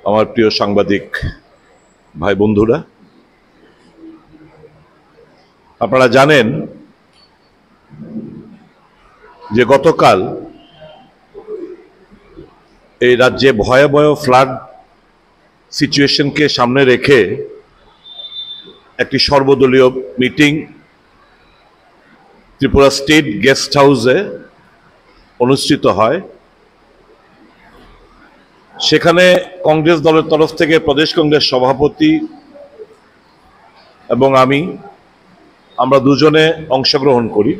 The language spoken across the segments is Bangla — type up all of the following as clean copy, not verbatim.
আমার প্রিয় সাংবাদিক ভাই বন্ধুরা, আপনারা জানেন যে গতকাল এই রাজ্যে ভয়াবহ ফ্লাড সিচুয়েশনকে সামনে রেখে একটি সর্বদলীয় মিটিং ত্রিপুরা স্টেট গেস্ট হাউসে অনুষ্ঠিত হয়। সেখানে কংগ্রেস দলের তরফ থেকে প্রদেশ কংগ্রেস সভাপতি এবং আমরা দুজনে অংশগ্রহণ করি।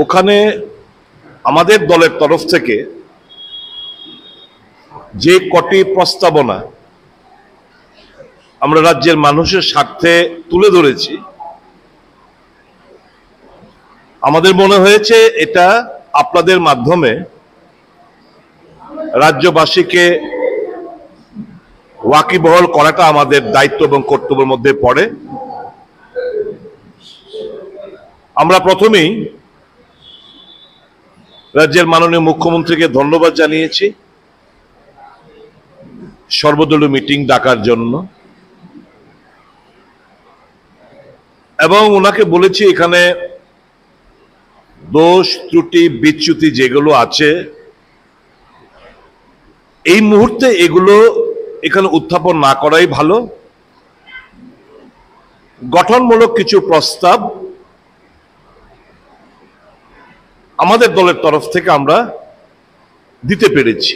ওখানে আমাদের দলের তরফ থেকে যে কটি প্রস্তাবনা আমরা রাজ্যের মানুষের স্বার্থে তুলে ধরেছি, আমাদের মনে হয়েছে এটা আপনাদের মাধ্যমে রাজ্যবাসীকে ওয়াকিবহাল করাটা আমাদের দায়িত্ব এবং কর্তব্যের মধ্যে পড়ে। আমরা প্রথমেই রাজ্যের মাননীয় মুখ্যমন্ত্রীকে ধন্যবাদ জানিয়েছি সর্বদলীয় মিটিং ডাকার জন্য, এবং ওনাকে বলেছি এখানে দোষ ত্রুটি বিচ্যুতি যেগুলো আছে এই মুহূর্তে এগুলো এখানে উত্থাপন না করাই ভালো। গঠনমূলক কিছু প্রস্তাব আমাদের দলের তরফ থেকে আমরা দিতে পেরেছি।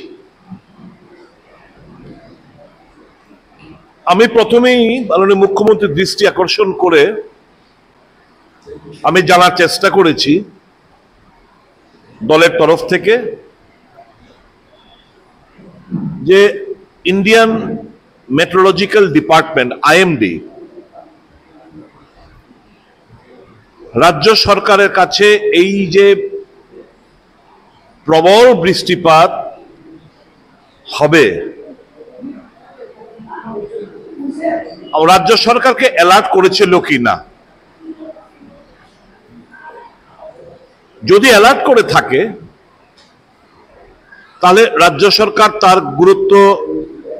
আমি প্রথমেই মাননীয় মুখ্যমন্ত্রীর দৃষ্টি আকর্ষণ করে আমি জানার চেষ্টা করেছি দলের তরফ থেকে যে ইন্ডিয়ান মেট্রোলজিক্যাল ডিপার্টমেন্ট IMD রাজ্য সরকারের কাছে এই যে প্রবল বৃষ্টিপাত হবে, রাজ্য সরকারকে অ্যালার্ট করেছিল কিনা। যদি অ্যালার্ট করে থাকে তাহলে রাজ্য সরকার তার গুরুত্ব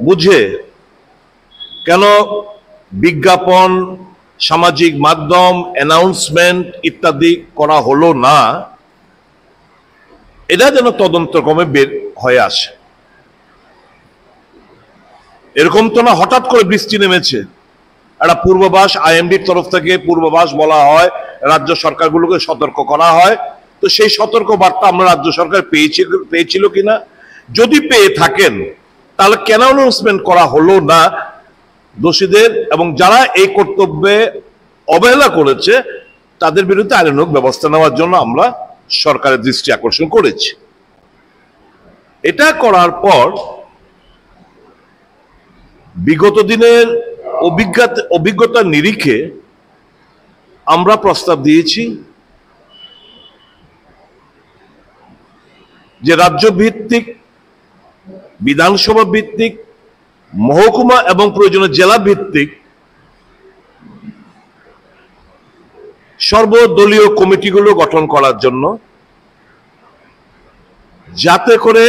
বুঝে কেন বিজ্ঞাপন, সামাজিক মাধ্যম, অ্যানাউন্সমেন্ট ইত্যাদি করা হলো না, এটা যেন তদন্তক্রমে বের হয়ে আসে। এরকম তো না হঠাৎ করে বৃষ্টি নেমেছে, একটা পূর্বাভাস IMDর তরফ থেকে পূর্বাভাস বলা হয়, রাজ্য সরকারগুলোকে সতর্ক করা হয়। তো সেই সতর্ক বার্তা আমরা রাজ্য সরকার পেয়েছিল কিনা, যদি পেয়ে থাকেন তাহলে কেন অ্যানাউন্সমেন্ট করা হলো না, দোষীদের এবং যারা এই কর্তব্যে অবহেলা করেছে তাদের বিরুদ্ধে আইনানুগ ব্যবস্থা নেওয়ার জন্য আমরা সরকারের দৃষ্টি আকর্ষণ করেছি। এটা করার পর বিগত দিনের অভিজ্ঞতার নিরিখে আমরা প্রস্তাব দিয়েছি যে রাজ্য ভিত্তিক, বিধানসভা ভিত্তিক, মহকুমা এবং প্রয়োজনীয় জেলা ভিত্তিক সর্বদলীয় কমিটিগুলো গঠন করার জন্য, যাতে করে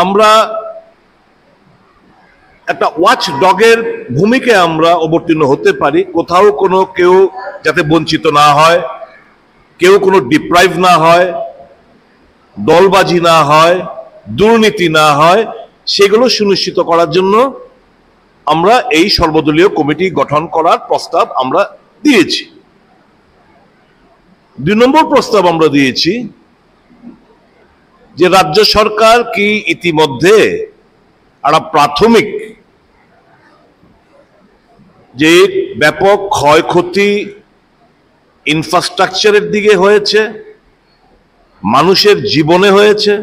আমরা একটা ওয়াচ ডগের ভূমিকায় আমরা অবতীর্ণ হতে পারি। কোথাও কেউ যাতে বঞ্চিত না হয়, কেউ কোনো ডিপ্রাইভ না হয়, দলবাজি না হয়, দুর্নীতি না হয়, সেগুলো সুনিশ্চিত করার জন্য আমরা এই সর্বদলীয় কমিটি গঠন করার প্রস্তাব আমরা দিয়েছি। 2 নম্বর প্রস্তাব আমরা দিয়েছি যে রাজ্য সরকার কি ইতিমধ্যে একটা প্রাথমিক যে ব্যাপক ক্ষয়ক্ষতি ইনফ্রাস্ট্রাকচারের দিকে হয়েছে, মানুষের জীবনে হয়েছে,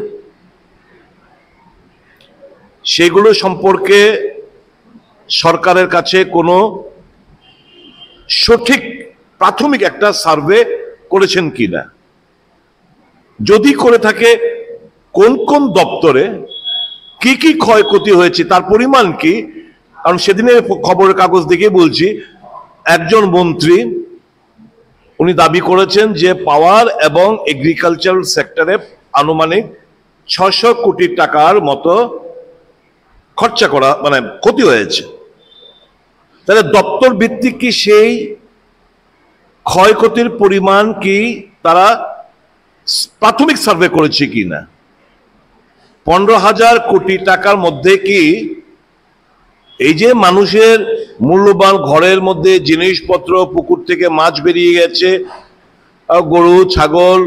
সেগুলো সম্পর্কে সরকারের কাছে কোনো সঠিক প্রাথমিক একটা সার্ভে করেছেন কিনা, যদি করে থাকে কোন কোন দপ্তরে কি কি ক্ষয়ক্ষতি হয়েছে, তার পরিমাণ কি। কারণ সেদিনের খবরের কাগজ দেখে বলছি, একজন মন্ত্রী উনি দাবি করেছেন যে পাওয়ার এবং এগ্রিকালচারাল সেক্টরে আনুমানিক 600 কোটি টাকার মতো খরচা করা মানে ক্ষতি হয়েছে। তাহলে দপ্তর ভিত্তিক কি সেই ক্ষয়ক্ষতির পরিমাণ কি তারা প্রাথমিক সার্ভে করেছে কিনা? 15,000 কোটি টাকার মধ্যে কি এই যে মানুষের মূল্যবান ঘরের মধ্যে জিনিসপত্র, পুকুর থেকে মাছ বেরিয়ে গেছে, গরু ছাগল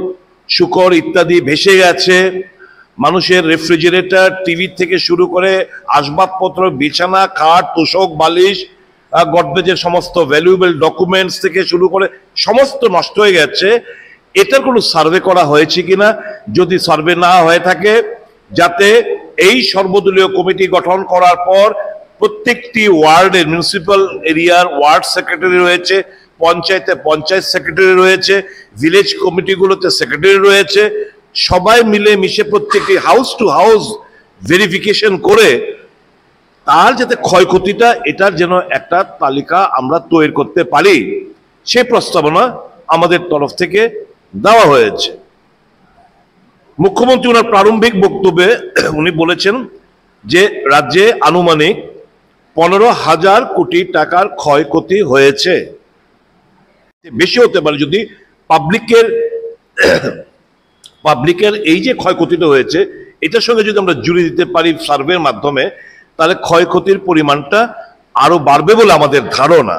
শূকর ইত্যাদি ভেসে গেছে, মানুষের রেফ্রিজারেটর টিভি থেকে শুরু করে আসবাবপত্র, বিছানা খাট তোষক বালিশ, গডরেজের সমস্ত ভ্যালুয়েবল ডকুমেন্টস থেকে শুরু করে সমস্ত নষ্ট হয়ে গেছে, এটার কোনো সার্ভে করা হয়েছে কিনা? যদি সার্ভে না হয়ে থাকে, যাতে এই সর্বদলীয় কমিটি গঠন করার পর প্রত্যেকটি ওয়ার্ডের মিউনিসিপ্যাল এরিয়ার ওয়ার্ড সেক্রেটারি রয়েছে, পঞ্চায়েতে পঞ্চায়েত সেক্রেটারি রয়েছে, ভিলেজ কমিটিগুলোতে সেক্রেটারি রয়েছে, সবাই মিলে মিশে প্রত্যেকটি হাউস টু হাউস ভেরিফিকেশন করে তার যাতে ক্ষয়ক্ষতিটা এটার যেন একটা তালিকা আমরা তৈরি করতে পারি, সে প্রস্তাবনা আমাদের তরফ থেকে দেওয়া হয়েছে। মুখ্যমন্ত্রী ওনার প্রারম্ভিক বক্তব্যে উনি বলেছেন যে রাজ্যে আনুমানিক 15,000 কোটি টাকার ক্ষয়ক্ষতি হয়েছে, বেশি হতে পারে যদি পাবলিকের এই যে ক্ষয়ক্ষতিটা হয়েছে এটার সঙ্গে যদি আমরা জুড়ে দিতে পারি সার্ভের মাধ্যমে, তাহলে ক্ষয়ক্ষতির পরিমাণটা আরো বাড়বে বলে আমাদের ধারণা।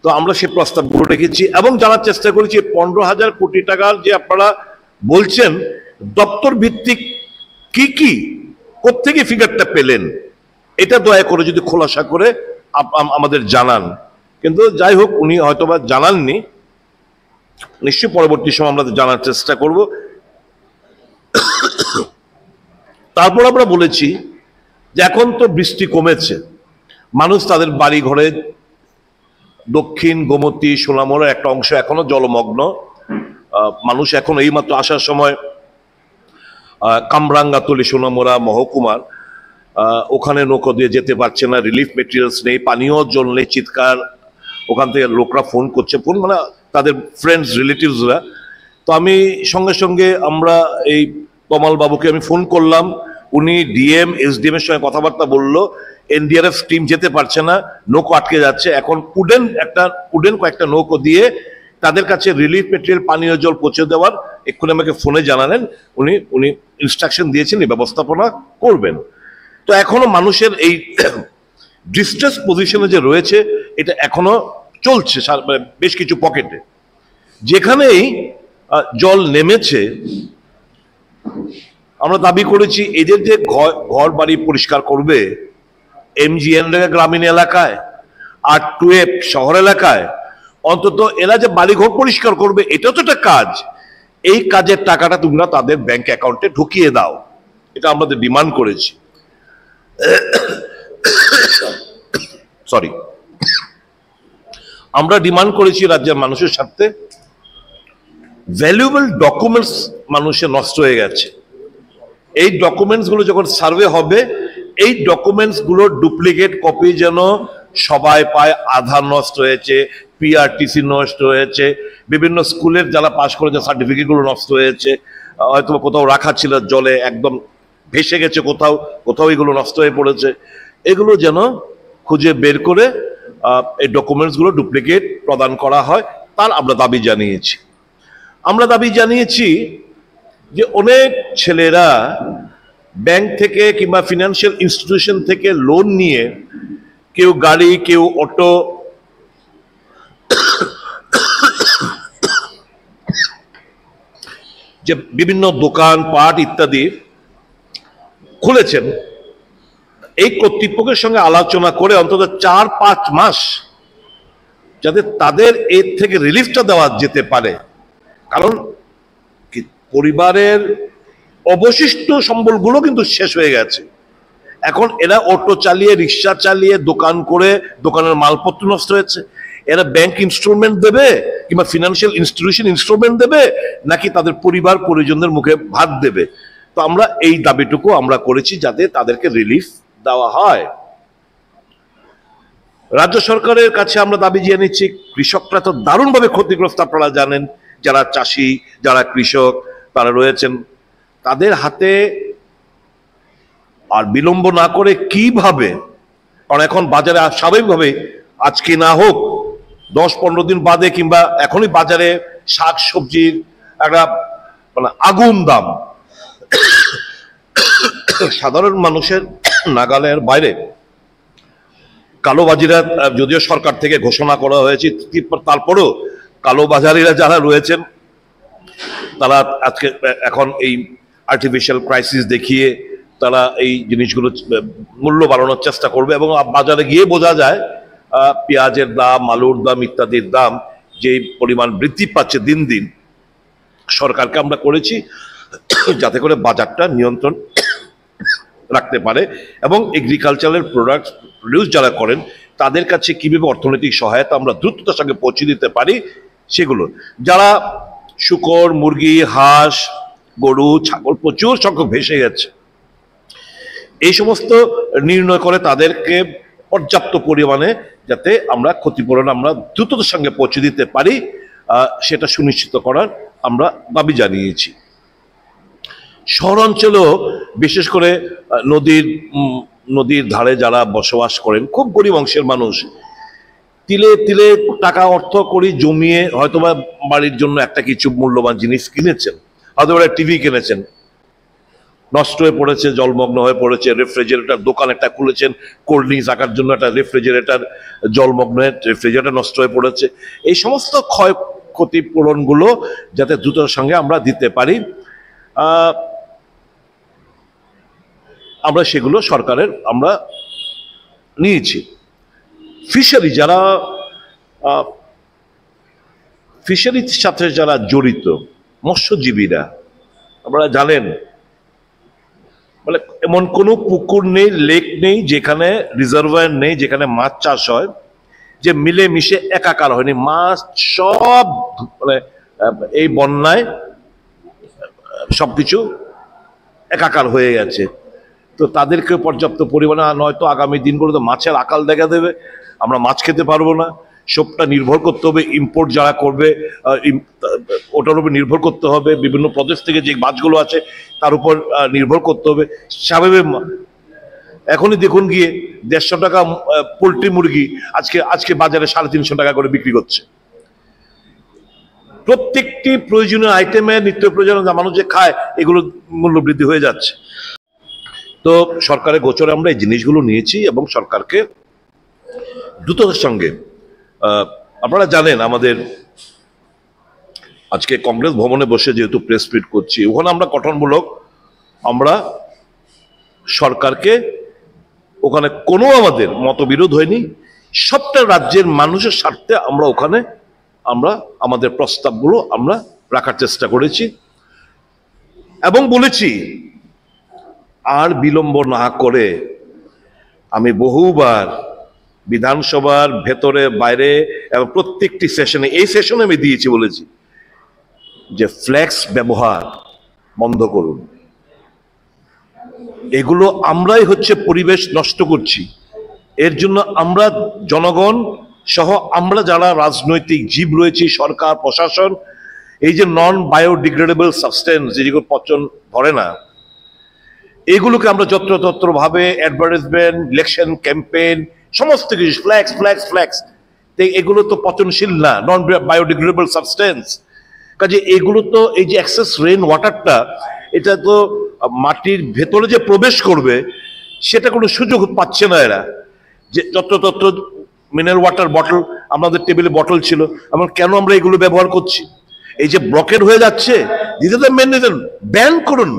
তো আমরা সে প্রস্তাবগুলো রেখেছি এবং জানার চেষ্টা করেছি 15,000 কোটি টাকার যে আপনারা বলছেন দপ্তর ভিত্তিক কি কি কোত্থেকে ফিগারটা পেলেন, এটা দয়া করে যদি খোলাসা করে আমাদের জানান। কিন্তু যাই হোক, উনি হয়তোবা জানাননি, নিশ্চয়ই পরবর্তী সময় আমরা জানার চেষ্টা করব। তারপর আমরা বলেছি যে এখন তো বৃষ্টি কমেছে, মানুষ তাদের বাড়ি ঘরে দক্ষিণ গোমতী সোনামুড়ার একটা অংশ এখনো জলমগ্ন, মানুষ এখন এইমাত্র আসার সময় কামরাঙ্গাতলি সোনামুড়া মহকুমার ওখানে নৌকো দিয়ে যেতে পারছে না, রিলিফ মেটেরিয়ালস নেই, পানীয় জল নেই, চিৎকার, ওখান থেকে লোকরা ফোন করছে, ফোন মানে তাদের ফ্রেন্ডস রিলেটিভসরা। তো আমি সঙ্গে সঙ্গে আমরা এই তমাল বাবুকে আমি ফোন করলাম, উনি ডিএম এসডিএম এর সঙ্গে কথাবার্তা বললো, এনডিআরএফ টিম যেতে পারছে না, নৌকো আটকে যাচ্ছে, এখন উডেন কয়েকটা নৌকো দিয়ে তাদের কাছে রিলিফ মেটেরিয়াল পানীয় জল পৌঁছে দেওয়ার এক্ষুনি আমাকে ফোনে জানালেন, উনি ইনস্ট্রাকশন দিয়েছেন এই ব্যবস্থাপনা করবেন। তো এখনো মানুষের এই ডিস্ট্রেস পজিশনে যে রয়েছে এটা এখনো চলছে বেশ কিছু পকেটে, যেখানেই জল নেমেছে আমরা দাবি করেছি এদের যে ঘর বাড়ি পরিষ্কার করবে এমজিএন গ্রামীণ এলাকায় আর টুয়েপ শহর এলাকায়, অন্তত এরা যে বাড়িঘর পরিষ্কার করবে এটাও তো একটা কাজ, এই কাজের টাকাটা তোমরা তাদের ব্যাংক অ্যাকাউন্টে ঢুকিয়ে দাও, এটা আমাদের ডিমান্ড করেছি। সরি, আমরা ডিমান্ড করেছি রাজ্যের মানুষের স্বার্থে, ভ্যালুয়েবল ডকুমেন্টস মানুষের নষ্ট হয়ে গেছে, এই ডকুমেন্টস গুলো যখন সার্ভে হবে এই ডকুমেন্টস গুলোর ডুপ্লিকেট কপি যেন সবাই পায়। আধার নষ্ট হয়েছে, পিআরটিসি নষ্ট হয়েছে, বিভিন্ন স্কুলের যারা পাশ করেছে সার্টিফিকেট গুলো নষ্ট হয়েছে, হয়তো কোথাও রাখা ছিল জলে একদম ভেসে গেছে, কোথাও এগুলো নষ্ট হয়ে পড়েছে, এগুলো যেন খুঁজে বের করে এই ডকুমেন্টস গুলো ডুপ্লিকেট প্রদান করা হয়, তার আমরা দাবি জানিয়েছি। আমরা দাবি জানিয়েছি যে অনেক ছেলেরা ব্যাংক থেকে কিংবা ফিনান্সিয়াল ইনস্টিটিউশন থেকে লোন নিয়ে, কেউ গাড়ি কেউ অটো, যে বিভিন্ন দোকান পাট ইত্যাদি খুলেছেন, এই কর্তৃপক্ষের সঙ্গে আলোচনা করে অন্তত 4-5 মাস যাতে তাদের এর থেকে রিলিফটা দেওয়া যেতে পারে, কারণ পরিবারের অবশিষ্ট সম্বলগুলো কিন্তু শেষ হয়ে গেছে। এখন এরা অটো চালিয়ে রিক্সা চালিয়ে দোকান করে দোকানের মালপত্র নষ্ট হয়েছে, এরা ব্যাংক ইনস্টলমেন্ট দেবে কিংবা ফিনান্সিয়াল ইনস্টিটিউশন ইনস্টলমেন্ট দেবে নাকি তাদের পরিবার পরিজনদের মুখে ভাত দেবে? তো আমরা এই দাবিটুকু আমরা করেছি যাতে তাদেরকে রিলিফ দেওয়া হয়। রাজ্য সরকারের কাছে আমরা দাবি জানিয়েছি, কৃষকরা তো দারুণভাবে ক্ষতিগ্রস্ত, আপনারা জানেন, যারা চাষি যারা কৃষক তারা রয়েছেন, তাদের হাতে আর বিলম্ব না করে কিভাবে, কারণ এখন বাজারে স্বাভাবিকভাবে আজকে না হোক 10-15 দিন বাদে কিংবা এখনই বাজারে শাক সবজির একটা মানে আগুন দাম, সাধারণ মানুষের নাগালের বাইরে। কালোবাজারিরা, যদিও সরকার থেকে ঘোষণা করা হয়েছে, তারপরেও কালোবাজারিরা যারা রয়েছেন তারা আজকে এখন এই আর্টিফিশিয়াল ক্রাইসিস দেখিয়ে তারা এই জিনিসগুলো মূল্য বাড়ানোর চেষ্টা করবে, এবং বাজারে গিয়ে বোঝা যায় পেঁয়াজের দাম, আলুর দাম ইত্যাদির দাম যে পরিমাণ বৃদ্ধি পাচ্ছে দিন দিন। সরকারকে আমরা করেছি যাতে করে বাজারটা নিয়ন্ত্রণ রাখতে পারে, এবং এগ্রিকালচারাল প্রডিউস যারা করেন তাদের কাছে কিভাবে অর্থনৈতিক সহায়তা আমরা দ্রুততার সঙ্গে পৌঁছে দিতে পারি সেগুলো। যারা শূকর, মুরগি, হাঁস, গরু, ছাগল প্রচুর সংখ্যক ভেসে গেছে, এই সমস্ত নির্ণয় করে তাদেরকে পর্যাপ্ত পরিমাণে যাতে আমরা ক্ষতিপূরণ আমরা দ্রুততার সঙ্গে পৌঁছে দিতে পারি সেটা সুনিশ্চিত করার আমরা দাবি জানিয়েছি। শহরাঞ্চলেও বিশেষ করে নদীর ধারে যারা বসবাস করেন, খুব গরিব অংশের মানুষ, তিলে তিলে টাকা অর্থ করি জমিয়ে হয়তোবা বাড়ির জন্য একটা কিছু মূল্যবান জিনিস কিনেছেন, হয়তো টিভি কিনেছেন, নষ্ট হয়ে পড়েছে, জলমগ্ন হয়ে পড়েছে, রেফ্রিজারেটর দোকান একটা খুলেছেন কোল্ড ড্রিঙ্কস রাখার জন্য, একটা রেফ্রিজারেটর জলমগ্ন হয়ে রেফ্রিজারেটর নষ্ট হয়ে পড়েছে। এই সমস্ত ক্ষতিপূরণগুলো যাতে দ্রুততার সঙ্গে আমরা দিতে পারি, আমরা সেগুলো সরকারের আমরা নিয়েছি। ফিশারি যারা ফিশারির সাথে যারা জড়িত মৎস্যজীবীরা, আপনারা জানেন মানে এমন কোনো পুকুর নেই, লেক নেই, যেখানে রিজার্ভার নেই, যেখানে মাছ চাষ হয় যে মিলে মিশে একাকার হয়নি। মাছ সব মানে এই বন্যায় সবকিছু একাকার হয়ে গেছে। তো তাদেরকে পর্যাপ্ত পরিমাণে, নয়তো আগামী দিনগুলোতে মাছের আকাল দেখা দেবে, আমরা মাছ খেতে পারবো না। সবটা নির্ভর করতে হবে ইম্পোর্ট যারা করবে ওটার উপর নির্ভর করতে হবে, বিভিন্ন প্রদেশ থেকে যে মাছগুলো আছে তার উপর নির্ভর করতে হবে। স্বাভাবিক এখনই দেখুন গিয়ে 150 টাকা পোলট্রি মুরগি আজকে বাজারে 350 টাকা করে বিক্রি করছে। প্রত্যেকটি প্রয়োজনীয় আইটেমের নিত্য প্রয়োজনীয় মানুষ যে খায় এগুলো মূল্য বৃদ্ধি হয়ে যাচ্ছে। তো সরকারের গোচরে আমরা এই জিনিসগুলো নিয়েছি এবং সরকারকে দ্রুততার সঙ্গে, আপনারা জানেন আমাদের আজকে কংগ্রেস ভবনে বসে যেহেতু প্রেস মিট করছি, ওখানে আমরা গঠনমূলক আমরা সরকারকে, ওখানে কোনো আমাদের মতবিরোধ হয়নি, সবটা রাজ্যের মানুষের স্বার্থে আমরা ওখানে আমাদের প্রস্তাবগুলো আমরা রাখার চেষ্টা করেছি এবং বলেছি আর বিলম্ব না করে। আমি বহুবার বিধানসভার ভেতরে বাইরে এবং প্রত্যেকটি সেশনে, এই সেশনে আমি দিয়েছি, বলেছি যে ফ্ল্যাক্স ব্যবহার বন্ধ করুন। এগুলো আমরাই হচ্ছে পরিবেশ নষ্ট করছি। এর জন্য আমরা জনগণ সহ আমরা যারা রাজনৈতিক জীব রয়েছি, সরকার, প্রশাসন, এই যে নন বায়োডিগ্রেডেবল সাবস্টেন্স যেগুলো পচন ধরে না, এগুলোকে আমরা যত্রতত্র ভাবে অ্যাডভার্টাইজমেন্ট, ইলেকশন ক্যাম্পেইন, সমস্ত কিছু ফ্ল্যাক্স ফ্ল্যাক্স ফ্ল্যাক্স, এগুলো তো পচনশীল না, নন বায়োডিগ্রেডেবল সাবস্টেন্স। কাজে এগুলো তো, এই যে এক্সেস রেইন ওয়াটারটা, এটা তো মাটির ভেতরে যে প্রবেশ করবে সেটা কোনো সুযোগ পাচ্ছে না এরা। যে যত্রতত্র মিনারেল ওয়াটার বটল, আমাদের টেবিলে বটল ছিল, আমরা কেন আমরা এগুলো ব্যবহার করছি? এই যে ব্লকেট হয়ে যাচ্ছে, this is the main reason. Ban করুন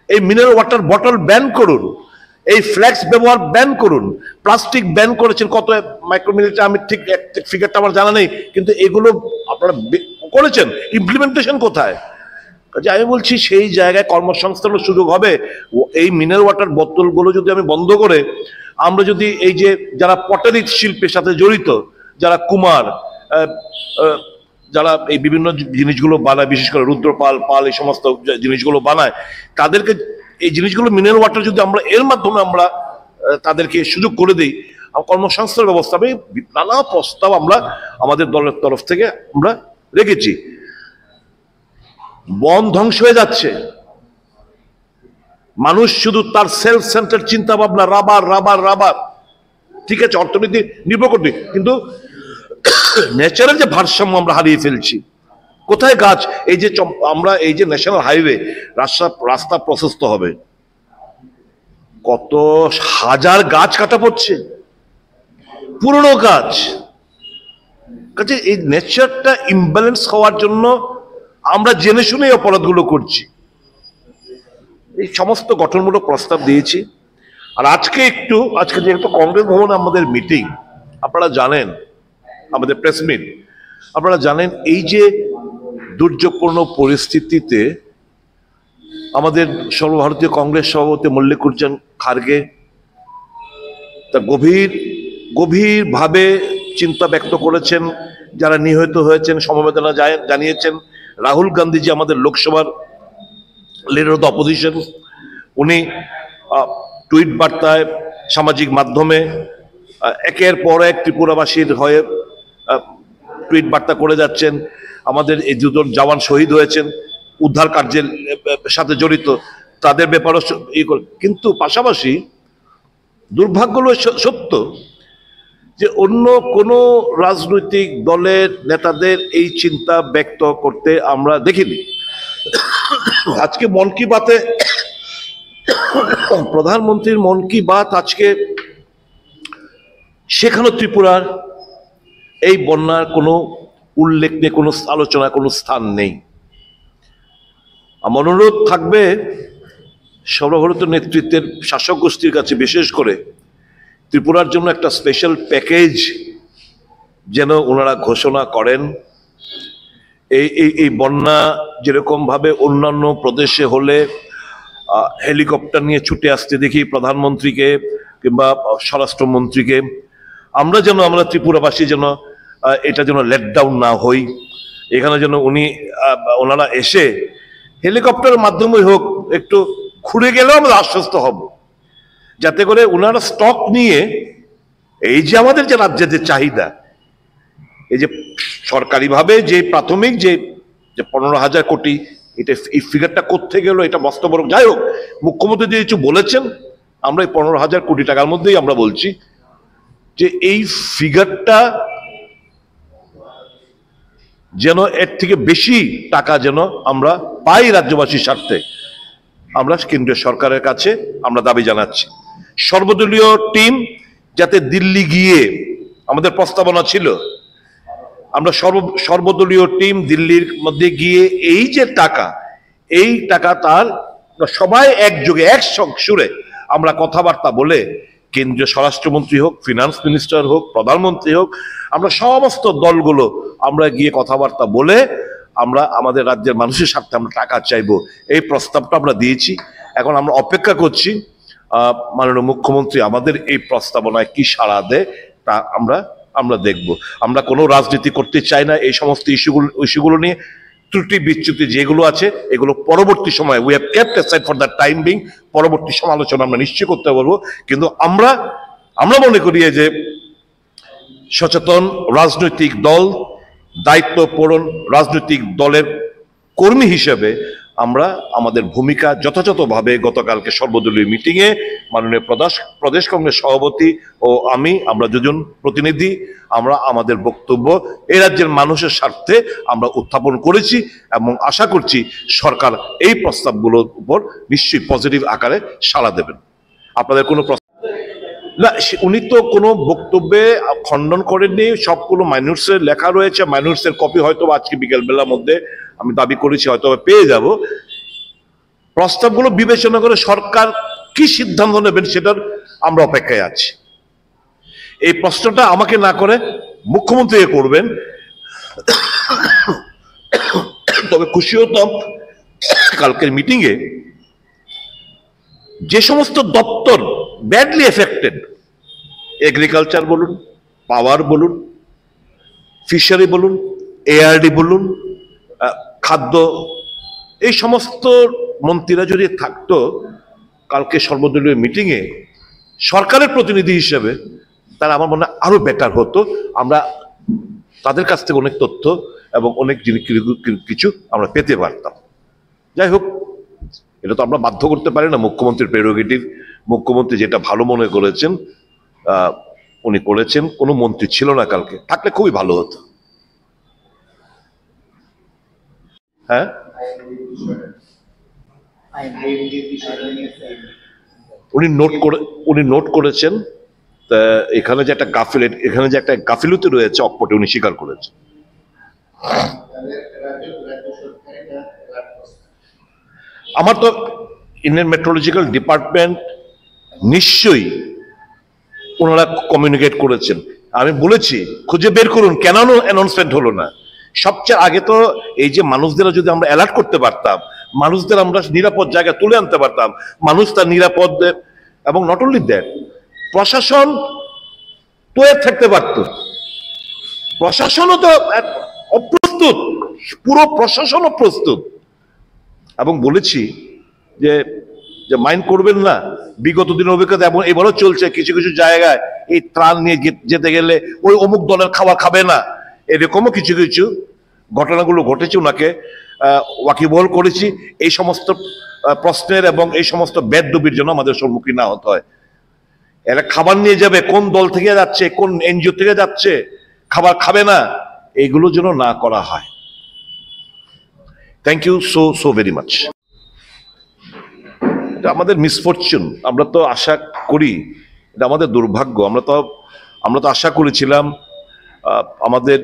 এই মিনারেল ওয়াটার বটল, ব্যান করুন এই ফ্ল্যাক্স ব্যবহার, ব্যান করুন। প্লাস্টিক ব্যান করেছেন কত মাইক্রোমিলিটা, আমি ঠিক ফিগারটা আমার জানা নেই, কিন্তু এগুলো আপনারা করেছেন, ইমপ্লিমেন্টেশন কোথায়? কাজে আমি বলছি সেই জায়গায় কর্মসংস্থানের সুযোগ হবে। এই মিনারেল ওয়াটার বোতলগুলো যদি আমি বন্ধ করে, আমরা যদি এই যে যারা পটারি শিল্পের সাথে জড়িত, যারা কুমার, যারা এই বিভিন্ন জিনিসগুলো বানায়, বিশেষ করে রুদ্রপাল, পাল, এই সমস্ত জিনিসগুলো বানায়, তাদেরকে এই জিনিসগুলো মিনারেল ওয়াটার যদি আমরা এর মাধ্যমে আমরা তাদেরকে সুযোগ করে দিই, কর্মসংস্থানের ব্যবস্থা হবে। নানা প্রস্তাব আমরা আমাদের দলের তরফ থেকে আমরা রেখেছি। বন ধ্বংস হয়ে যাচ্ছে, মানুষ শুধু তার সেলফ সেন্টার চিন্তা ভাবনা, রাবার রাবার রাবার, ঠিক আছে, অর্থনীতি নির্ভর করবে, কিন্তু ন্যাচারাল যে ভারসাম্য আমরা হারিয়ে ফেলছি। কোথায় গাছ? এই যে আমরা এই যে ন্যাশনাল হাইওয়ে রাস্তা প্রশস্ত হবে, কত হাজার গাছ কাটা পড়ছে, পুরনো গাছ। কাজে এই নেচারটা ইমব্যালেন্স হওয়ার জন্য আমরা জেনে শুনে অপরাধগুলো করছি। এই সমস্ত গঠনমূলক প্রস্তাব দিয়েছি। আর আজকে যেহেতু কংগ্রেস ভবনে আমাদের মিটিং, আপনারা জানেন, আমাদের প্রেস মিট, আপনারা জানেন এই যে দুর্যোগপূর্ণ পরিস্থিতিতে আমাদের সর্বভারতীয় কংগ্রেস সভাপতি মল্লিকার্জুন খাড়গে তার গভীরভাবে চিন্তা ব্যক্ত করেছেন, যারা নিহত হয়েছেন সমবেদনা জানিয়েছেন। রাহুল গান্ধীজি, আমাদের লোকসভার লিডার অফ দ্য অপোজিশন, উনি টুইট বার্তায়, সামাজিক মাধ্যমে একের পর এক ত্রিপুরাবাসীর হয়ে টুইট বার্তা করে যাচ্ছেন। আমাদের এই দুজন জওয়ান শহীদ হয়েছেন উদ্ধার কার্যের সাথে জড়িত, তাদের ব্যাপারও কিন্তু পাশাপাশি দুর্ভাগ্য সত্য যে অন্য কোনো রাজনৈতিক দলের নেতাদের এই চিন্তা ব্যক্ত করতে আমরা দেখিনি। আজকে মন কি বাতে প্রধানমন্ত্রীর মন কি বাত আজকে সেখানে ত্রিপুরার এই বন্যার কোনো উল্লেখ নেই, কোনো আলোচনা, কোনো স্থান নেই। আমার অনুরোধ থাকবে সর্বভারতীয় নেতৃত্বের শাসক গোষ্ঠীর কাছে, বিশেষ করে ত্রিপুরার জন্য একটা স্পেশাল প্যাকেজ যেন ওনারা ঘোষণা করেন। এই বন্যা যেরকম ভাবে অন্যান্য প্রদেশে হলে হেলিকপ্টার নিয়ে ছুটে আসতে দেখি প্রধানমন্ত্রীকে কিংবা স্বরাষ্ট্রমন্ত্রীকে, আমরা ত্রিপুরাবাসী যেন এটা যেন লেট ডাউন না হই। এখানে যেন ওনারা এসে হেলিকপ্টারের মাধ্যমে হোক একটু ঘুরে গেলেও আমরা আশ্বস্ত হব, যাতে করে ওনারা স্টক নিয়ে এই যে আমাদের যে রাজ্যের যে চাহিদা, এই যে সরকারিভাবে যে প্রাথমিক যে 15,000 কোটি, এই ফিগারটা কোত্থেকে গেল, এটা মস্ত বড়। যাই হোক, মুখ্যমন্ত্রী যে কিছু বলেছেন, আমরা এই 15,000 কোটি টাকার মধ্যেই আমরা বলছি যে এই ফিগারটা যেন এর থেকে বেশি টাকা যেন আমরা পাই রাজ্যবাসীর স্বার্থে, আমরা কেন্দ্রীয় সরকারের কাছে আমরা দাবি জানাচ্ছি। সর্বদলীয় টিম যাতে দিল্লি গিয়ে, আমাদের প্রস্তাবনা ছিল আমরা সর্বদলীয় টিম দিল্লির মধ্যে গিয়ে এই যে টাকা, এই টাকা তার সবাই একযোগে এক সুরে আমরা কথাবার্তা বলে, কেন্দ্রীয় স্বরাষ্ট্রমন্ত্রী হোক, ফিনান্স মিনিস্টার হোক, প্রধানমন্ত্রী হোক, আমরা সমস্ত দলগুলো আমরা গিয়ে কথাবার্তা বলে আমরা আমাদের রাজ্যের মানুষের স্বার্থে আমরা টাকা চাইবো, এই প্রস্তাবটা আমরা দিয়েছি। এখন আমরা অপেক্ষা করছি মাননীয় মুখ্যমন্ত্রী আমাদের এই প্রস্তাবনায় কি সাড়া দেয়, তা আমরা দেখব। আমরা কোনো রাজনীতি করতে চাই না এই সমস্ত ইস্যুগুলো নিয়ে। ত্রুটি বিচ্যুতি যেগুলো আছে এগুলো পরবর্তী সময় we have kept aside for the time being, পরবর্তী সমালোচনা আমরা নিশ্চয় করতে পারবো। কিন্তু আমরা মনে করি যে সচেতন রাজনৈতিক দল, দায়িত্বপূর্ণ রাজনৈতিক দলের কর্মী হিসেবে আমরা আমাদের ভূমিকা যথাযথভাবে গতকালকে সর্বদলীয় মিটিংয়ে মাননীয় প্রদেশ কংগ্রেস সভাপতি ও আমরা দুজন প্রতিনিধি আমরা আমাদের বক্তব্য এই রাজ্যের মানুষের স্বার্থে আমরা উত্থাপন করেছি এবং আশা করছি সরকার এই প্রস্তাবগুলোর উপর নিশ্চয়ই পজিটিভ আকারে সাড়া দেবেন। আপনাদের কোনো না, উনি তো কোনো বক্তব্যে খণ্ডন করেননি, সবগুলো মাইনরিটসের লেখা রয়েছে, মাইনরিটসের কপি হয়তো আজকে বিকেল বেলার মধ্যে আমি দাবি করেছি হয়তো পেয়ে যাব। প্রস্তাবগুলো বিবেচনা করে সরকার কি সিদ্ধান্ত নেবেন সেটার আমরা অপেক্ষায় আছি। এই প্রশ্নটা আমাকে না করে মুখ্যমন্ত্রী করবেন। তবে খুশি হতাম কালকের মিটিংয়ে যে সমস্ত দপ্তর ব্যাডলি এফেক্টেড, এগ্রিকালচার বলুন, পাওয়ার বলুন, ফিশারি বলুন, এআরডি বলুন, খাদ্য, এই সমস্ত মন্ত্রীরা যদি থাকতো কালকে সর্বদলীয় মিটিংয়ে সরকারের প্রতিনিধি হিসেবে, তাহলে আমার মনে হয় আরো বেটার হতো। আমরা তাদের কাছ থেকে অনেক তথ্য এবং অনেক কিছু আমরা পেতে পারতাম। যাই হোক, এটা তো আমরা বাধ্য করতে পারি না, মুখ্যমন্ত্রীর প্রেরোগেটিভ। মুখ্যমন্ত্রী যেটা ভালো মনে করেছেন উনি করেছেন। কোনো মন্ত্রী ছিল না কালকে, থাকলে খুবই ভালো হতো। হ্যাঁ, উনি নোট করেছেন। তা এখানে যে একটা গাফিলতি রয়েছে অকপটে উনি স্বীকার করেছেন। আমার তো ইন্ডিয়ান মেট্রোলজিক্যাল ডিপার্টমেন্ট নিশ্চয়ই ওনারা কমিউনিকেট করেছেন। আমি বলেছি খুঁজে বের করুন কেন অ্যানাউন্সমেন্ট হলো না। সবচেয়ে আগে তো এই যে মানুষদের যদি আমরা অ্যালার্ট করতে পারতাম, মানুষদের আমরা নিরাপদ জায়গায় তুলে আনতে পারতাম, মানুষ তার নিরাপদ, এবং নট অনলি দ্যাট, প্রশাসন তো থাকতে পারত। প্রশাসনও তো অপ্রস্তুত, পুরো প্রশাসনও প্রস্তুত। এবং বলেছি যে মাইন্ড করবেন না, বিগত দিনের অভিজ্ঞতা এবং এবারও চলছে, কিছু কিছু জায়গায় এই ত্রাণ নিয়ে যেতে গেলে ওই অমুক দলের খাবার খাবে না, এরকমও কিছু কিছু ঘটনাগুলো ঘটেছে। ওনাকে ওয়াকিবহল করেছি এই সমস্ত প্রশ্নের এবং এই সমস্ত বেদবির জন্য আমাদের সম্মুখীন না হতে হয়। এরা খাবার নিয়ে যাবে, কোন দল থেকে যাচ্ছে, কোন এনজিও থেকে যাচ্ছে, খাবার খাবে না, এইগুলো যেন না করা হয়। Thank you so very much. এটা আমাদের মিসফরচুন, আমরা তো আশা করি, এটা আমাদের দুর্ভাগ্য। আমরা তো আশা করেছিলাম আমাদের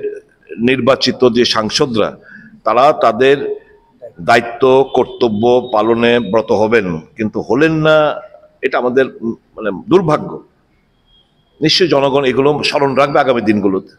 নির্বাচিত যে সাংসদরা তারা তাদের দায়িত্ব কর্তব্য পালনে ব্রত হবেন, কিন্তু হলেন না। এটা আমাদের দুর্ভাগ্য। নিশ্চয়ই জনগণ এগুলো স্মরণ রাখবে আগামী দিনগুলোতে।